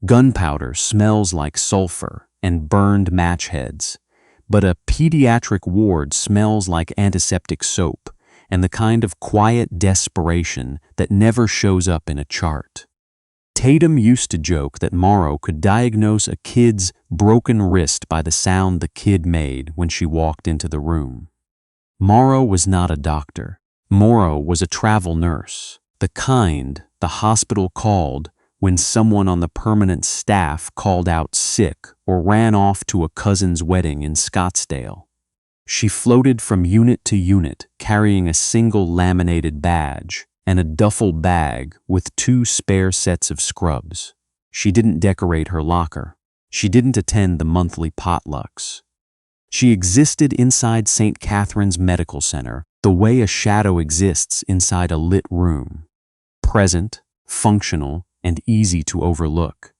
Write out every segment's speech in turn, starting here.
Gunpowder smells like sulfur and burned match heads, but a pediatric ward smells like antiseptic soap and the kind of quiet desperation that never shows up in a chart. Tatum used to joke that Morrow could diagnose a kid's broken wrist by the sound the kid made when she walked into the room. Morrow was not a doctor. Morrow was a travel nurse, the kind the hospital called when someone on the permanent staff called out sick or ran off to a cousin's wedding in Scottsdale. She floated from unit to unit, carrying a single laminated badge and a duffel bag with 2 spare sets of scrubs. She didn't decorate her locker. She didn't attend the monthly potlucks. She existed inside St. Catherine's Medical Center the way a shadow exists inside a lit room. Present, functional, and easy to overlook.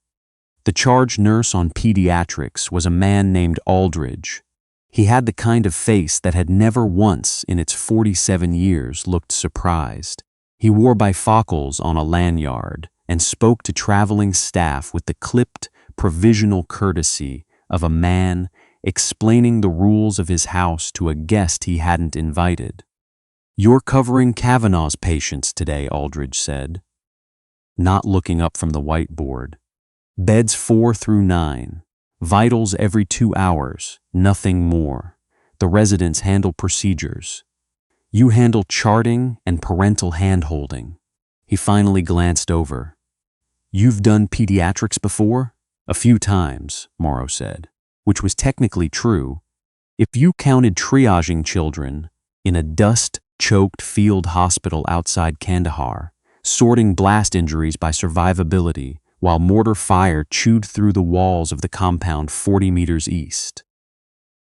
The charge nurse on pediatrics was a man named Aldridge. He had the kind of face that had never once in its 47 years looked surprised. He wore bifocals on a lanyard and spoke to traveling staff with the clipped, provisional courtesy of a man explaining the rules of his house to a guest he hadn't invited. "You're covering Kavanaugh's patients today," Aldridge said, not looking up from the whiteboard. "Beds 4 through 9. Vitals every 2 hours, nothing more. The residents handle procedures. You handle charting and parental hand-holding." He finally glanced over. "You've done pediatrics before?" "A few times," Morrow said, which was technically true. If you counted triaging children in a dust-choked field hospital outside Kandahar, sorting blast injuries by survivability while mortar fire chewed through the walls of the compound 40 meters east.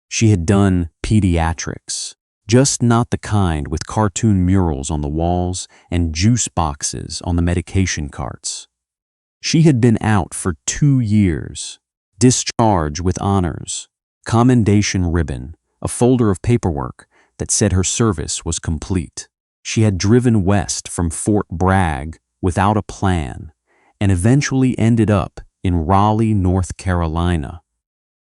She had done pediatrics, just not the kind with cartoon murals on the walls and juice boxes on the medication carts. She had been out for 2 years, discharge with honors, commendation ribbon, a folder of paperwork that said her service was complete. She had driven west from Fort Bragg without a plan and eventually ended up in Raleigh, North Carolina.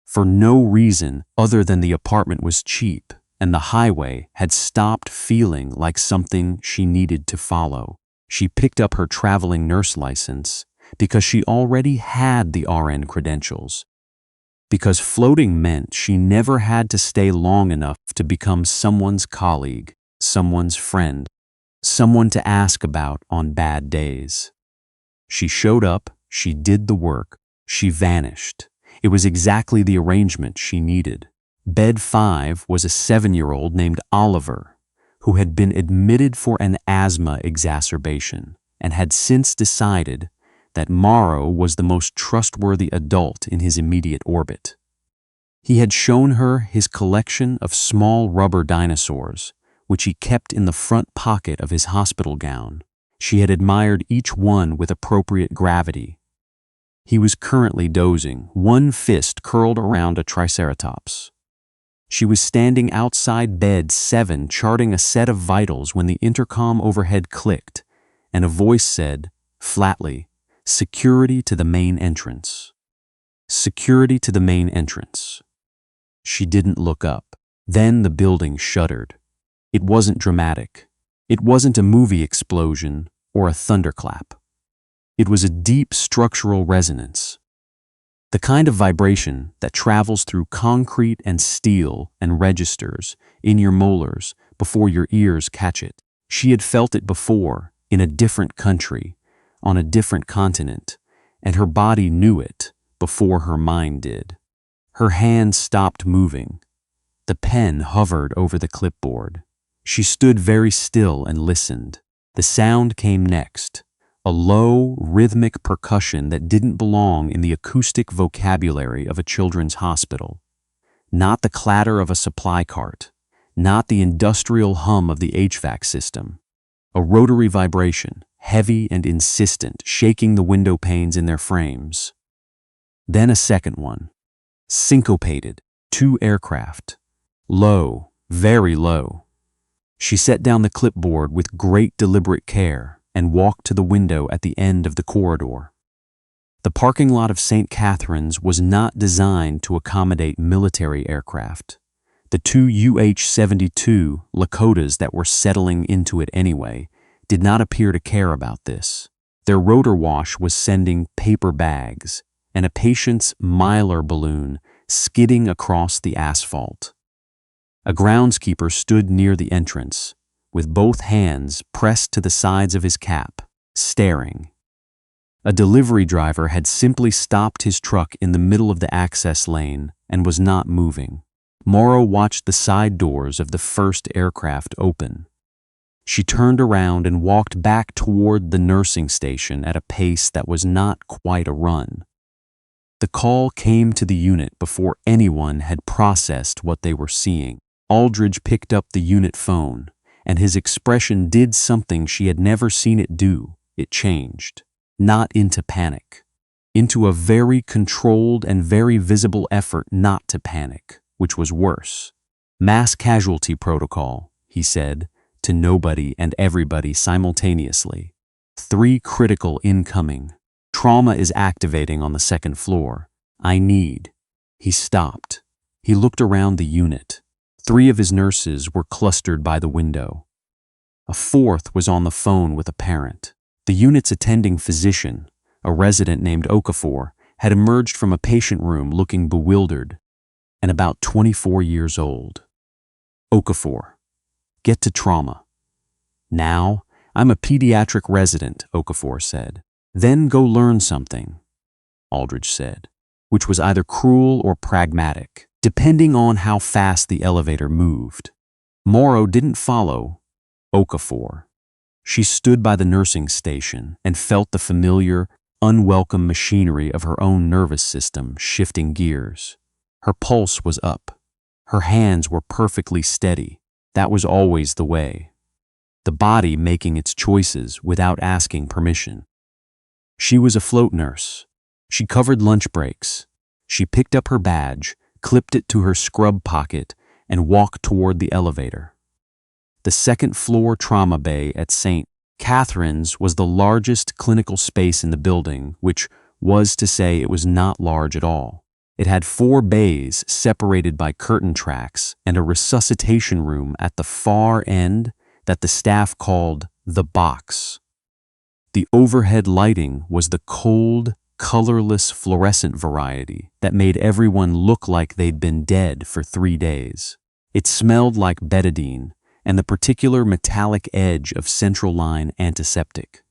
For no reason other than the apartment was cheap and the highway had stopped feeling like something she needed to follow. She picked up her traveling nurse license because she already had the RN credentials. Because floating meant she never had to stay long enough to become someone's colleague, someone's friend, someone to ask about on bad days. She showed up, she did the work, she vanished. It was exactly the arrangement she needed. Bed 5 was a 7-year-old named Oliver, who had been admitted for an asthma exacerbation and had since decided that Morrow was the most trustworthy adult in his immediate orbit. He had shown her his collection of small rubber dinosaurs, which he kept in the front pocket of his hospital gown. She had admired each one with appropriate gravity. He was currently dozing, one fist curled around a triceratops. She was standing outside bed 7 charting a set of vitals when the intercom overhead clicked, and a voice said, flatly, "Security to the main entrance." Security to the main entrance. She didn't look up. Then the building shuddered. It wasn't dramatic. It wasn't a movie explosion or a thunderclap. It was a deep structural resonance. The kind of vibration that travels through concrete and steel and registers in your molars before your ears catch it. She had felt it before in a different country, on a different continent, and her body knew it before her mind did. Her hand stopped moving. The pen hovered over the clipboard. She stood very still and listened. The sound came next, a low, rhythmic percussion that didn't belong in the acoustic vocabulary of a children's hospital. Not the clatter of a supply cart, not the industrial hum of the HVAC system. A rotary vibration, heavy and insistent, shaking the window panes in their frames. Then a second one, syncopated, 2 aircraft, low, very low. She set down the clipboard with great deliberate care and walked to the window at the end of the corridor. The The parking lot of St. Catherine's was not designed to accommodate military aircraft. The two UH-72 Lakotas that were settling into it anyway did not appear to care about this. Their rotor wash was sending paper bags and a patient's Mylar balloon skidding across the asphalt. A groundskeeper stood near the entrance, with both hands pressed to the sides of his cap, staring. A delivery driver had simply stopped his truck in the middle of the access lane and was not moving. Morrow watched the side doors of the first aircraft open. She turned around and walked back toward the nursing station at a pace that was not quite a run. The call came to the unit before anyone had processed what they were seeing. Aldridge picked up the unit phone, and his expression did something she had never seen it do. It changed. Not into panic. Into a very controlled and very visible effort not to panic, which was worse. Mass casualty protocol, he said, to nobody and everybody simultaneously. 3 critical incoming. Trauma is activating on the 2nd floor. I need. He stopped. He looked around the unit. 3 of his nurses were clustered by the window. A 4th was on the phone with a parent. The unit's attending physician, a resident named Okafor, had emerged from a patient room looking bewildered and about 24 years old. Okafor, get to trauma. Now, I'm a pediatric resident, Okafor said. Then go learn something, Aldridge said, which was either cruel or pragmatic, depending on how fast the elevator moved. Morrow didn't follow Okafor. She stood by the nursing station and felt the familiar, unwelcome machinery of her own nervous system shifting gears. Her pulse was up. Her hands were perfectly steady. That was always the way. The body making its choices without asking permission. She was a float nurse. She covered lunch breaks. She picked up her badge, clipped it to her scrub pocket, and walked toward the elevator. The 2nd floor trauma bay at St. Catherine's was the largest clinical space in the building, which was to say it was not large at all. It had 4 bays separated by curtain tracks and a resuscitation room at the far end that the staff called the box. The overhead lighting was the cold, colorless fluorescent variety that made everyone look like they'd been dead for 3 days. It smelled like betadine and the particular metallic edge of central line antiseptic.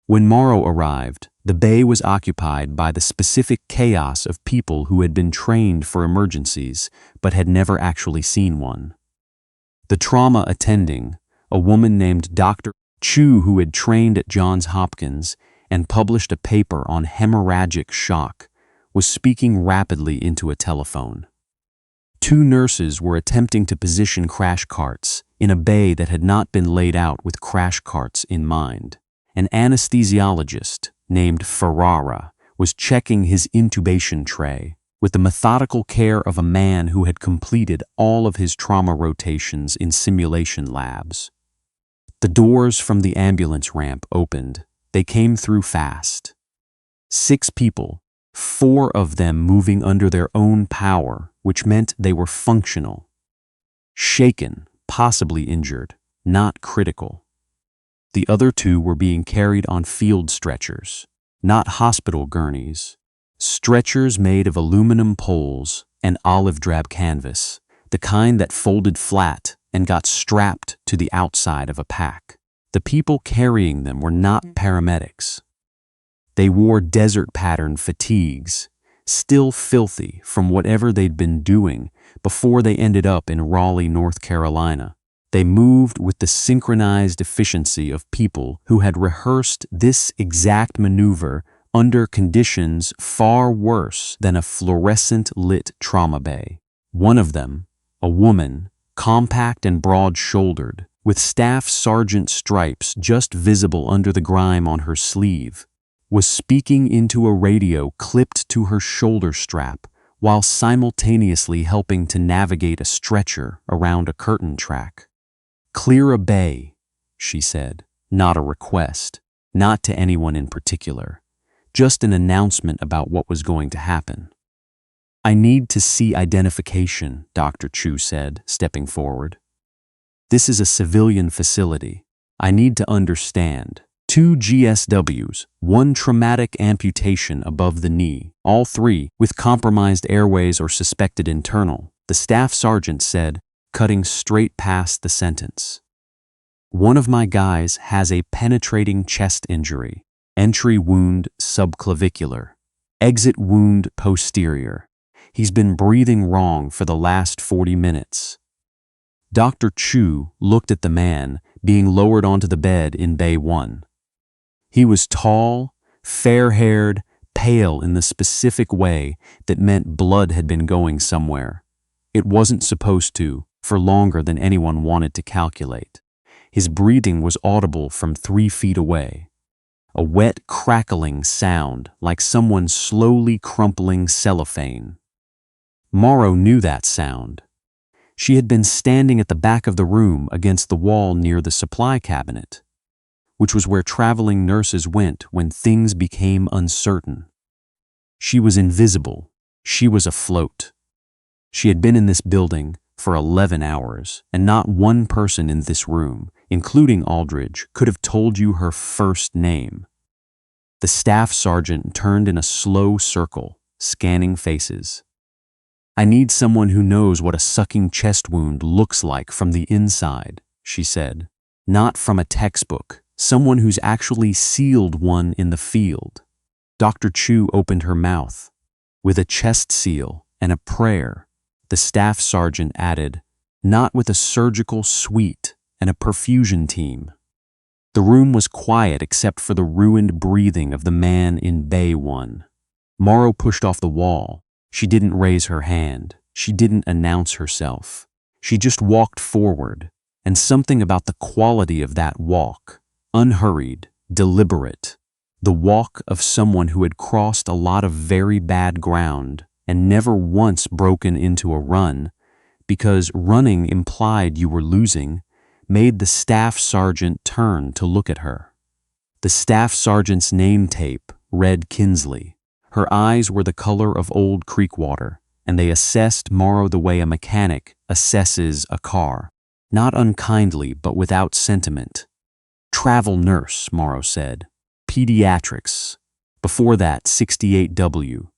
When Morrow arrived, the bay was occupied by the specific chaos of people who had been trained for emergencies but had never actually seen one. The trauma attending, a woman named Dr. Chu, who had trained at Johns Hopkins and published a paper on hemorrhagic shock, was speaking rapidly into a telephone. 2 nurses were attempting to position crash carts in a bay that had not been laid out with crash carts in mind. An anesthesiologist named Ferrara was checking his intubation tray with the methodical care of a man who had completed all of his trauma rotations in simulation labs. The doors from the ambulance ramp opened. They came through fast. 6 people, 4 of them moving under their own power, which meant they were functional. Shaken, possibly injured, not critical. The other 2 were being carried on field stretchers, not hospital gurneys. Stretchers made of aluminum poles and olive drab canvas, the kind that folded flat and got strapped to the outside of a pack. The people carrying them were not paramedics. They wore desert-pattern fatigues, still filthy from whatever they'd been doing before they ended up in Raleigh, North Carolina. They moved with the synchronized efficiency of people who had rehearsed this exact maneuver under conditions far worse than a fluorescent-lit trauma bay. One of them, a woman, compact and broad-shouldered, with staff sergeant stripes just visible under the grime on her sleeve, was speaking into a radio clipped to her shoulder strap while simultaneously helping to navigate a stretcher around a curtain track. "Clear a bay," she said, not a request, not to anyone in particular, just an announcement about what was going to happen. "I need to see identification," Dr. Chu said, stepping forward. "This is a civilian facility. I need to understand. 2 GSWs, 1 traumatic amputation above the knee, all 3 with compromised airways or suspected internal," the staff sergeant said, cutting straight past the sentence. "One of my guys has a penetrating chest injury, entry wound subclavicular, exit wound posterior. He's been breathing wrong for the last 40 minutes. Dr. Chu looked at the man being lowered onto the bed in Bay 1. He was tall, fair-haired, pale in the specific way that meant blood had been going somewhere. It wasn't supposed to, for longer than anyone wanted to calculate. His breathing was audible from 3 feet away. A wet, crackling sound like someone slowly crumpling cellophane. Morrow knew that sound. She had been standing at the back of the room against the wall near the supply cabinet, which was where traveling nurses went when things became uncertain. She was invisible. She was afloat. She had been in this building for 11 hours, and not one person in this room, including Aldridge, could have told you her first name. The staff sergeant turned in a slow circle, scanning faces. "I need someone who knows what a sucking chest wound looks like from the inside," she said. "Not from a textbook, someone who's actually sealed one in the field." Dr. Chu opened her mouth. "With a chest seal and a prayer," the staff sergeant added, "not with a surgical suite and a perfusion team." The room was quiet except for the ruined breathing of the man in Bay 1. Morrow pushed off the wall. She didn't raise her hand. She didn't announce herself. She just walked forward, and something about the quality of that walk, unhurried, deliberate, the walk of someone who had crossed a lot of very bad ground and never once broken into a run, because running implied you were losing, made the staff sergeant turn to look at her. The staff sergeant's name tape read Kinsley. Her eyes were the color of old creek water, and they assessed Morrow the way a mechanic assesses a car, not unkindly but without sentiment. "Travel nurse," Morrow said. "Pediatrics. Before that, 68W.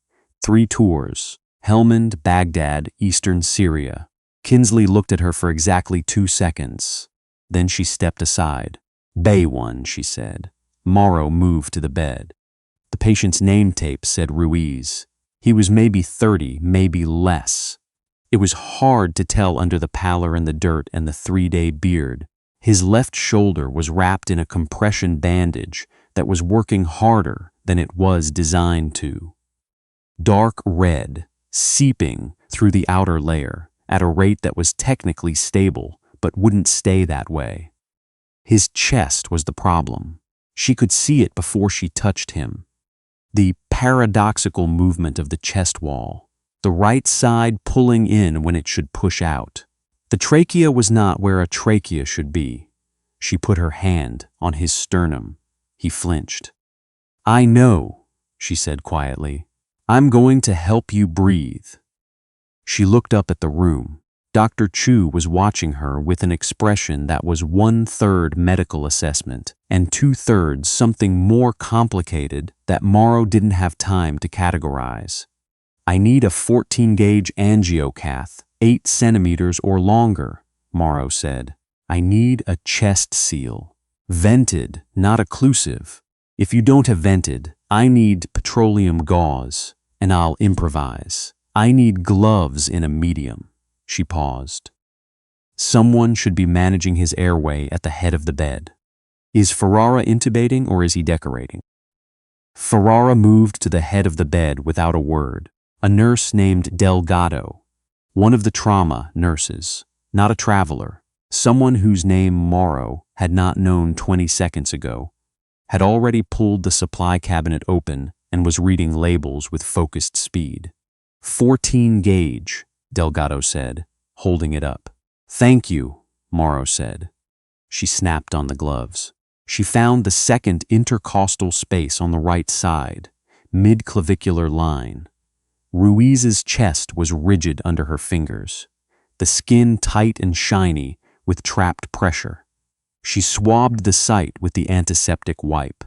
3 tours. Helmand, Baghdad, Eastern Syria." Kinsley looked at her for exactly 2 seconds. Then she stepped aside. "Bay 1, she said. Morrow moved to the bed. The patient's name tape said Ruiz. He was maybe 30, maybe less. It was hard to tell under the pallor and the dirt and the 3-day beard. His left shoulder was wrapped in a compression bandage that was working harder than it was designed to. Dark red, seeping through the outer layer at a rate that was technically stable but wouldn't stay that way. His chest was the problem. She could see it before she touched him. The paradoxical movement of the chest wall, the right side pulling in when it should push out. The trachea was not where a trachea should be. She put her hand on his sternum. He flinched. "I know," she said quietly. "I'm going to help you breathe." She looked up at the room. Dr. Chu was watching her with an expression that was 1/3 medical assessment and 2/3 something more complicated that Morrow didn't have time to categorize. "I need a 14-gauge angiocath, 8 centimeters or longer," Morrow said. "I need a chest seal. Vented, not occlusive. If you don't have vented, I need petroleum gauze, and I'll improvise. I need gloves in a medium." She paused. "Someone should be managing his airway at the head of the bed. Is Ferrara intubating or is he decorating?" Ferrara moved to the head of the bed without a word. A nurse named Delgado. One of the trauma nurses, not a traveler. Someone whose name Morrow had not known 20 seconds ago, had already pulled the supply cabinet open and was reading labels with focused speed. 14 gauge, Delgado said, holding it up. "Thank you," Morrow said. She snapped on the gloves. She found the second intercostal space on the right side, mid-clavicular line. Ruiz's chest was rigid under her fingers, the skin tight and shiny with trapped pressure. She swabbed the site with the antiseptic wipe.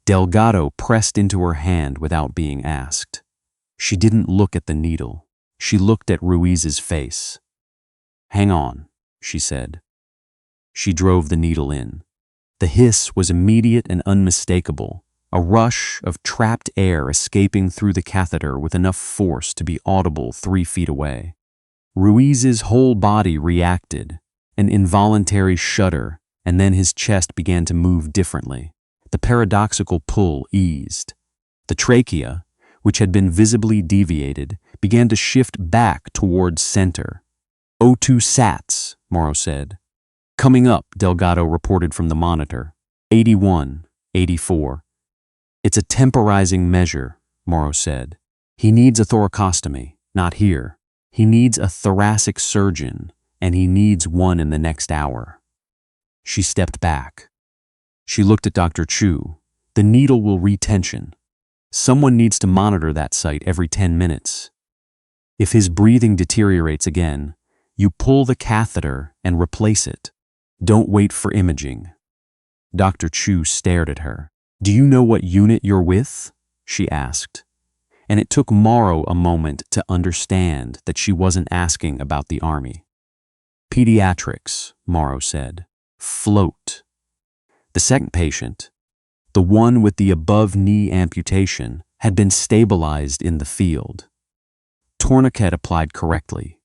Delgado pressed into her hand without being asked. She didn't look at the needle. She looked at Ruiz's face. "Hang on," she said. She drove the needle in. The hiss was immediate and unmistakable, a rush of trapped air escaping through the catheter with enough force to be audible 3 feet away. Ruiz's whole body reacted, an involuntary shudder, and then his chest began to move differently. The paradoxical pull eased. The trachea, which had been visibly deviated, began to shift back towards center. "O2 sats," Morrow said. "Coming up," Delgado reported from the monitor. 81, 84. "It's a temporizing measure," Morrow said. "He needs a thoracostomy, not here. He needs a thoracic surgeon, and he needs one in the next hour." She stepped back. She looked at Dr. Chu. "The needle will retension. Someone needs to monitor that site every 10 minutes. If his breathing deteriorates again, you pull the catheter and replace it. Don't wait for imaging." Dr. Chu stared at her. "Do you know what unit you're with?" she asked. And it took Morrow a moment to understand that she wasn't asking about the army. "Pediatrics," Morrow said. "Float." The second patient, the one with the above-knee amputation, had been stabilized in the field. Tourniquet applied correctly.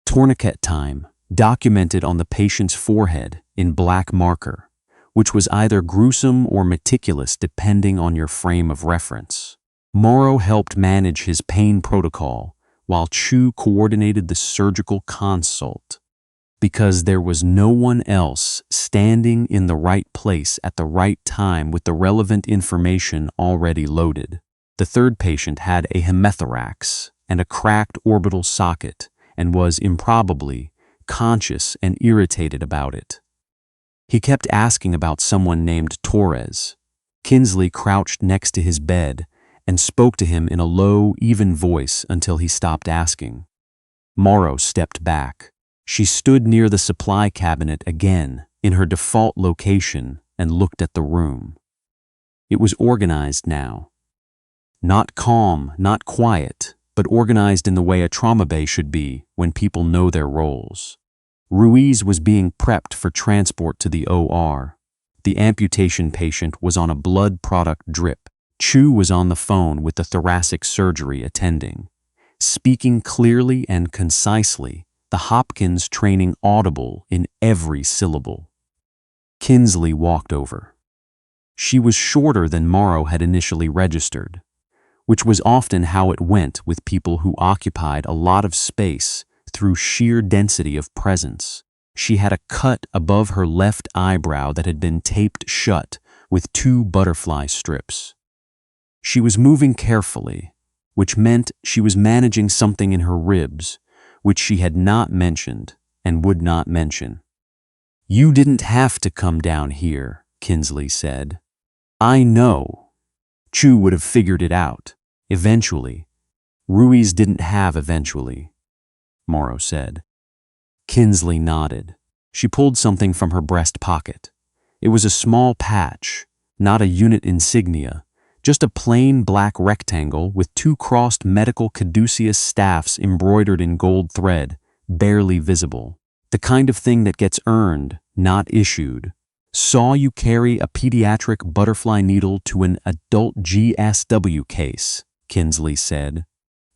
Tourniquet time documented on the patient's forehead in black marker, which was either gruesome or meticulous depending on your frame of reference. Morrow helped manage his pain protocol while Chu coordinated the surgical consult, because there was no one else standing in the right place at the right time with the relevant information already loaded. The third patient had a hemethorax and a cracked orbital socket and was improbably conscious and irritated about it. He kept asking about someone named Torres. Kinsley crouched next to his bed and spoke to him in a low, even voice until he stopped asking. Morrow stepped back. She stood near the supply cabinet again, in her default location, and looked at the room. It was organized now. Not calm, not quiet, but organized in the way a trauma bay should be when people know their roles. Ruiz was being prepped for transport to the OR. The amputation patient was on a blood product drip. Chu was on the phone with the thoracic surgery attending, speaking clearly and concisely, the Hopkins training audible in every syllable. Kinsley walked over. She was shorter than Morrow had initially registered, which was often how it went with people who occupied a lot of space through sheer density of presence. She had a cut above her left eyebrow that had been taped shut with 2 butterfly strips. She was moving carefully, which meant she was managing something in her ribs, which she had not mentioned and would not mention. "You didn't have to come down here," Kinsley said. "I know." Chu would have figured it out. Eventually. Ruiz didn't have eventually, Morrow said. Kinsley nodded. She pulled something from her breast pocket. It was a small patch, not a unit insignia, just a plain black rectangle with 2 crossed medical caduceus staffs embroidered in gold thread, barely visible. The kind of thing that gets earned, not issued. "Saw you carry a pediatric butterfly needle to an adult GSW case," Kinsley said.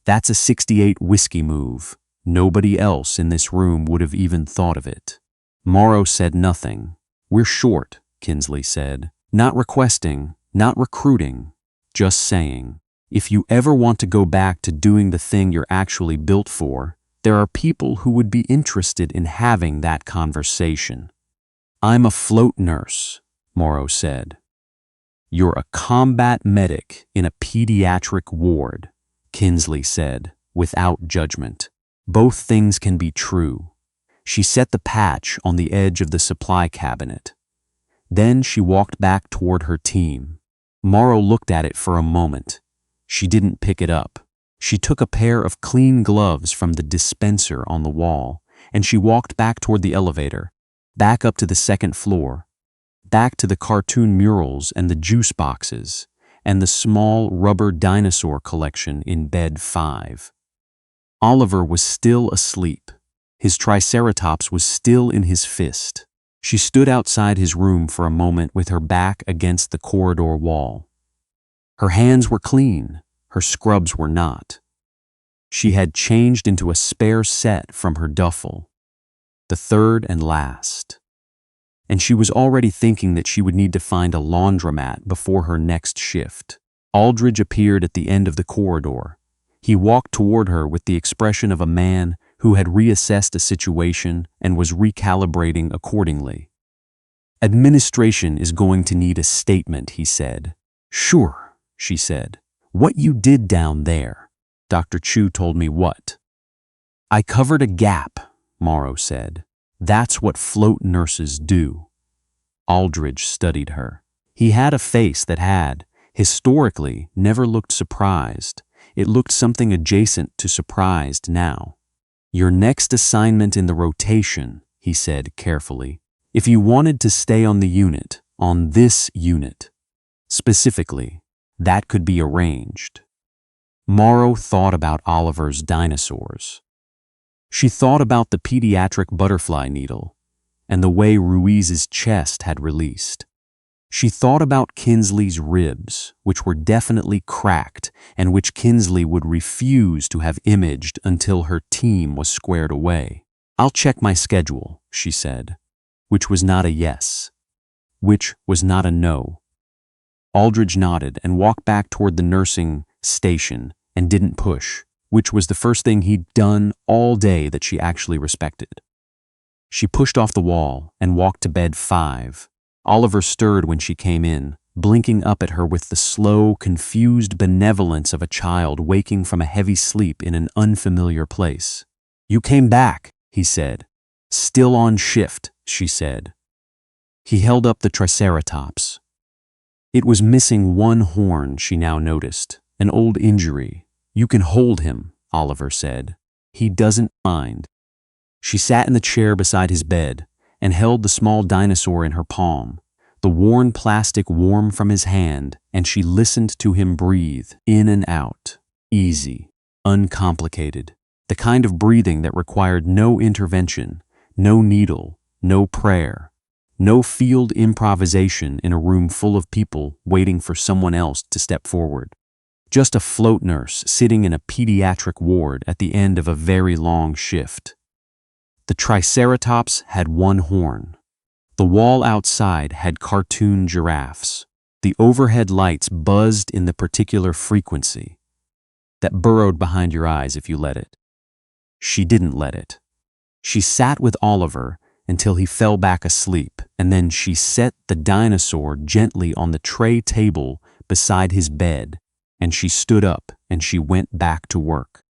"That's a 68 whiskey move. Nobody else in this room would have even thought of it." Morrow said nothing. "We're short," Kinsley said. "Not requesting, not recruiting, just saying. If you ever want to go back to doing the thing you're actually built for, there are people who would be interested in having that conversation." "I'm a float nurse," Morrow said. "You're a combat medic in a pediatric ward," Kinsley said, without judgment. "Both things can be true." She set the patch on the edge of the supply cabinet. Then she walked back toward her team. Morrow looked at it for a moment. She didn't pick it up. She took a pair of clean gloves from the dispenser on the wall, and she walked back toward the elevator, back up to the second floor, back to the cartoon murals and the juice boxes, and the small rubber dinosaur collection in bed 5. Oliver was still asleep. His triceratops was still in his fist. She stood outside his room for a moment with her back against the corridor wall. Her hands were clean, her scrubs were not. She had changed into a spare set from her duffel, the third and last. And she was already thinking that she would need to find a laundromat before her next shift. Aldridge appeared at the end of the corridor. He walked toward her with the expression of a man who had reassessed a situation and was recalibrating accordingly. "Administration is going to need a statement," he said. "Sure," she said. "What you did down there." Dr. Chu told me what. "I covered a gap," Morrow said. "That's what float nurses do." Aldridge studied her. He had a face that had, historically, never looked surprised. It looked something adjacent to surprised now. "Your next assignment in the rotation," he said carefully. "If you wanted to stay on the unit, on this unit, specifically, that could be arranged." Morrow thought about Oliver's dinosaurs. She thought about the pediatric butterfly needle and the way Ruiz's chest had released. She thought about Kinsley's ribs, which were definitely cracked and which Kinsley would refuse to have imaged until her team was squared away. "I'll check my schedule," she said, which was not a yes, which was not a no. Aldridge nodded and walked back toward the nursing station and didn't push, which was the first thing he'd done all day that she actually respected. She pushed off the wall and walked to bed 5. Oliver stirred when she came in, blinking up at her with the slow, confused benevolence of a child waking from a heavy sleep in an unfamiliar place. "You came back," he said. "Still on shift," she said. He held up the triceratops. It was missing one horn, she now noticed, an old injury. "You can hold him," Oliver said. "He doesn't mind." She sat in the chair beside his bed and held the small dinosaur in her palm, the worn plastic warm from his hand, and she listened to him breathe in and out, easy, uncomplicated, the kind of breathing that required no intervention, no needle, no prayer, no field improvisation in a room full of people waiting for someone else to step forward. Just a float nurse sitting in a pediatric ward at the end of a very long shift. The triceratops had one horn. The wall outside had cartoon giraffes. The overhead lights buzzed in the particular frequency that burrowed behind your eyes if you let it. She didn't let it. She sat with Oliver until he fell back asleep, and then she set the dinosaur gently on the tray table beside his bed, and she stood up and she went back to work.